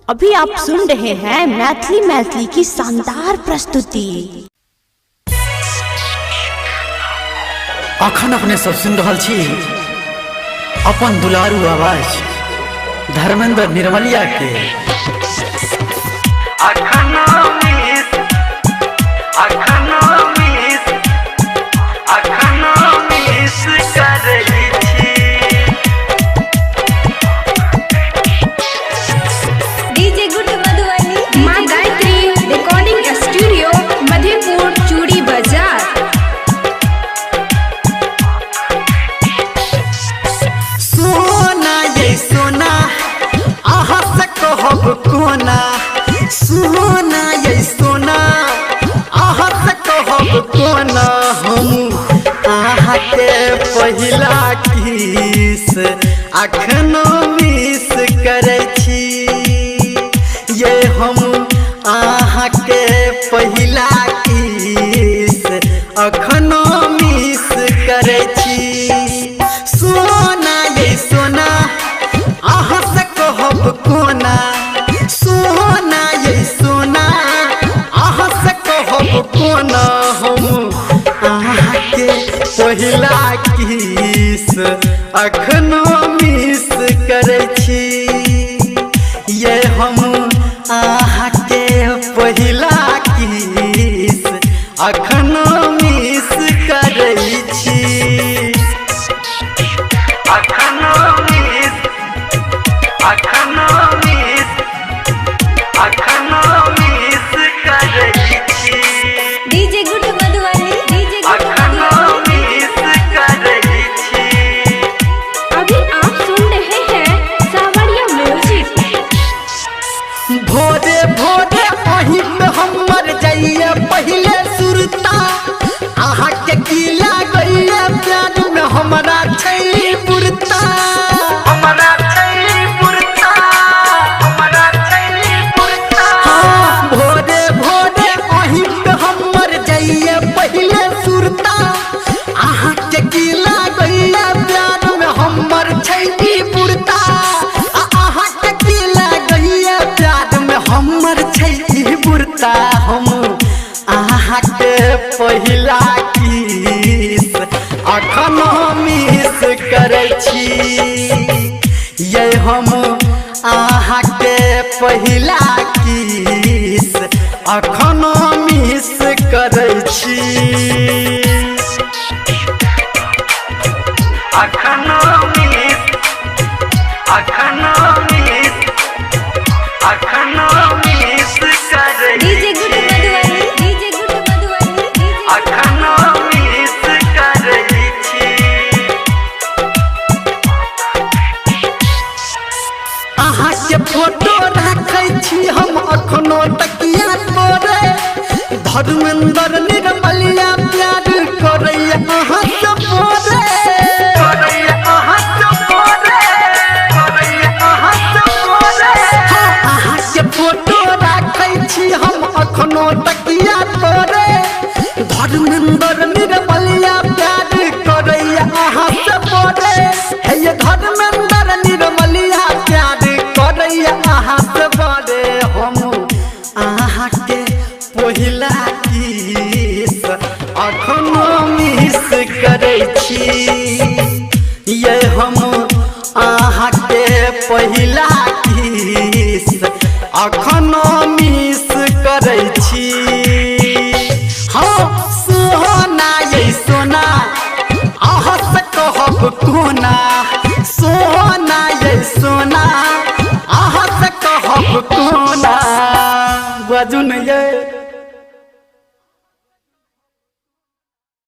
अभी आप सुन रहे हैं मैथिली की शानदार प्रस्तुति। अखन अपने सब सुन रहा छी अपन दुलारू आवाज धर्मेंद्र निर्मलिया के। कोना सोना ये सोना आहा से कहब कोना हम आहा के पहिला किस अखनो मिस करे छी। ये हम आहा के पहिला किस अखनो मिस करे छी। सोना ये सोना आहा से कहब कोना सोना ये सोना आहा से कहब कोना हम आहा के पहिला किस अखनो मिस करे छी। ये हम आहा के पहिला किस अखनो मिस करे छी। भोरे भोरे अही पे हमर जाइए पहले सुरता आहा के गीला गइए प्यार में हमरा छै पुरता हमरा छै पुरता हमरा छै पुरता। हाँ भोरे भोरे अही पे हमर जाइए पहले सुरता आहा के गीला गइए प्यार में हमर छै पुरता आहा के गीला गइए प्यार में हमर छै बुरता। हम आहा के पहिला किस अखनो मिस करे छी। ये हम आहा के पहिला किस अखनो मिस करे छी। अखनो मिस अखनो मिस अखनो मिस करे छी। अखनो मिस करे छी। आहा के फोटो रखै छी हम अखनो तकिया तोरे धर्मेंद्र निर्मलिया प्यार करैया आहा से बोरे करैया आहा से बोरे करैया आहा से बोरे। आहा के फोटो रखै छी हम अखनो तकिया तोरे धर्मेंद्र निर्मलिया प्यार करैया आहा से बोरे। हे ये धर्मेंद्र निर्मलिया प्यार करैया आहा से बोरे। हम आहा के पहिला किस अखनो मिस करे छी। ये हम आहा के पहिला किस अखनो मिस करे छी। हाँ सोना ये सोना आहा से कहब कोना सोना ये सोना आहा से कहब कोना बजुन ये।